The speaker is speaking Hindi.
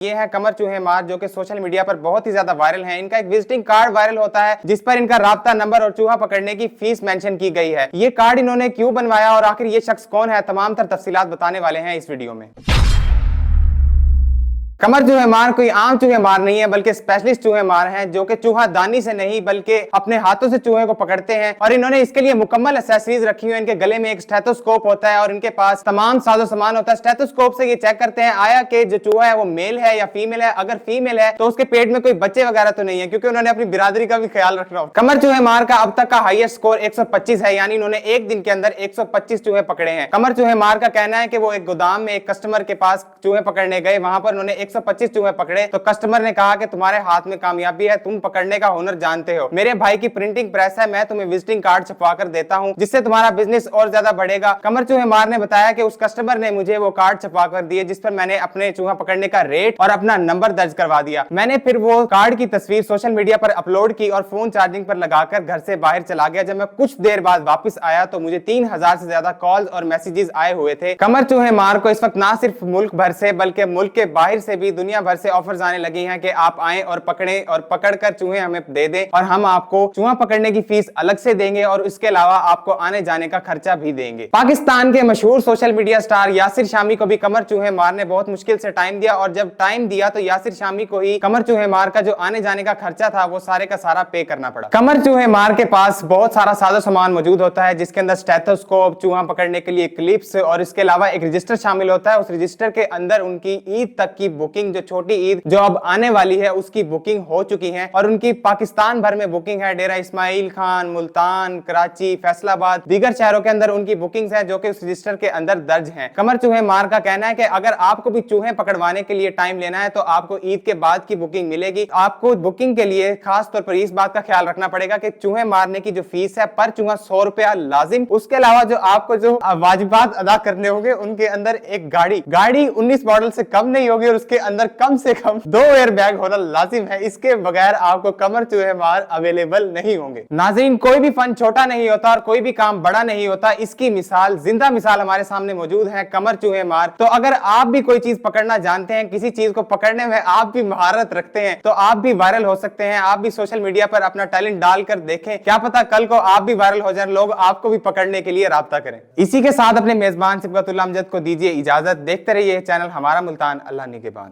ये है कमर चूहे मार, जो कि सोशल मीडिया पर बहुत ही ज्यादा वायरल हैं। इनका एक विजिटिंग कार्ड वायरल होता है जिस पर इनका राब्ता नंबर और चूहा पकड़ने की फीस मेंशन की गई है। ये कार्ड इन्होंने क्यों बनवाया और आखिर ये शख्स कौन है, तमाम तर तफसीलात बताने वाले हैं इस वीडियो में। कमर चूहे मार कोई आम चूहे मार नहीं है, बल्कि स्पेशलिस्ट चूहे मार हैं, जो कि चूहा दानी से नहीं बल्कि अपने हाथों से चूहे को पकड़ते हैं। और इन्होंने इसके लिए मुकम्मल एक्सेसरीज रखी हुई है। इनके गले में एक स्टेथोस्कोप होता है और इनके पास तमाम साजो सामान होता है। स्टेथोस्कोप से ये चेक करते हैं आया कि जो चूहा है वो मेल है या फीमेल है। अगर फीमेल है तो उसके पेट में कोई बच्चे वगैरह तो नहीं है, क्योंकि उन्होंने अपनी बिरादरी का भी ख्याल रखना होता है। कमर चूहे मार का अब तक का हाईएस्ट स्कोर 125 है, यानी इन्होंने एक दिन के अंदर 125 चूहे पकड़े हैं। कमर चूहे मार का कहना है कि वो एक गोदाम में एक कस्टमर के पास चूहे पकड़ने गए, वहां पर उन्होंने 125 चूहे पकड़े तो कस्टमर ने कहा कि तुम्हारे हाथ में कामयाबी है, तुम पकड़ने का हुनर जानते हो, मेरे भाई की प्रिंटिंग प्रेस है, मैं तुम्हें विजिटिंग कार्ड छपवा कर देता हूं जिससे तुम्हारा बिजनेस और ज्यादा बढ़ेगा। कमर चूहे मार ने बताया कि उस कस्टमर ने मुझे वो कार्ड छपवा कर दिए जिस पर मैंने अपने चूहा पकड़ने का रेट और अपना नंबर दर्ज करवा दिया। मैंने फिर वो कार्ड की तस्वीर सोशल मीडिया पर अपलोड की और फोन चार्जिंग पर लगाकर घर से बाहर चला गया। जब मैं कुछ देर बाद वापस आया तो मुझे 3000 से ज्यादा कॉल्स और मैसेजेस आए हुए थे। कमर चूहे मार को इस वक्त ना सिर्फ मुल्क भर से बल्कि मुल्क के बाहर से भी दुनिया भर से ऑफर्स आने लगी हैं कि आप आएं और पकड़ें और पकड़कर चूहे हमें दे दें और हम आपको चूहा पकड़ने की फीस अलग से देंगे और इसके अलावा आपको आने जाने का खर्चा भी देंगे। पाकिस्तान के मशहूर social media star Yasir Shami को भी कमर चूहे मार ने बहुत मुश्किल से टाइम दिया और जब टाइम दिया तो यासिर शामी को ही कमर चूहे मार का जो आने जाने का खर्चा था वो सारे का सारा पे करना पड़ा। कमर चूहे मार के पास बहुत सारा साजो सामान मौजूद होता है जिसके अंदर स्टेथोस्कोप, चूहा पकड़ने के लिए क्लिप्स और इसके अलावा एक रजिस्टर शामिल होता है। उस रजिस्टर के अंदर उनकी ईद तक की बुकिंग, जो छोटी ईद जो अब आने वाली है उसकी बुकिंग हो चुकी है और उनकी पाकिस्तान भर में बुकिंग है। डेरा इस्माइल खान, मुल्तान, कराची, फैसलाबाद, दीगर शहरों के अंदर उनकी बुकिंग्स हैं जो कि उस रजिस्टर के अंदर दर्ज हैं। कमर चूहे मार का कहना है कि अगर आपको भी चूहे पकड़वाने के लिए टाइम लेना है तो आपको ईद के बाद की बुकिंग मिलेगी। आपको बुकिंग के लिए खास तौर पर इस बात का ख्याल रखना पड़ेगा कि चूहे मारने की जो फीस है पर चूहा 100 रुपया लाजिम, उसके अलावा जो आपको जो वाजिबात अदा करने होंगे उनके अंदर एक गाड़ी 19 मॉडल से कम नहीं होगी और उसके अंदर कम से कम 2 एयर बैग होना लाजिम है। इसके बगैर आपको कमर चूहे मार अवेलेबल नहीं होंगे। नाज़रीन, कोई भी फन छोटा नहीं होता और कोई भी काम बड़ा नहीं होता। इसकी मिसाल, जिंदा मिसाल हमारे सामने मौजूद है, कमर चूहे मार। तो अगर आप भी कोई चीज पकड़ना जानते हैं, किसी चीज को पकड़ने में आप भी महारत रखते हैं तो आप भी वायरल हो सकते हैं। आप भी सोशल मीडिया पर अपना टैलेंट डालकर देखें, क्या पता कल को आप भी वायरल हो जाए, लोग आपको भी पकड़ने के लिए राब्ता करें। इसी के साथ अपने मेजबान सिबगतुल्लाह अमजद को दीजिए इजाजत। देखते रहिए चैनल हमारा मुल्तान। अल्लाह निगहबान।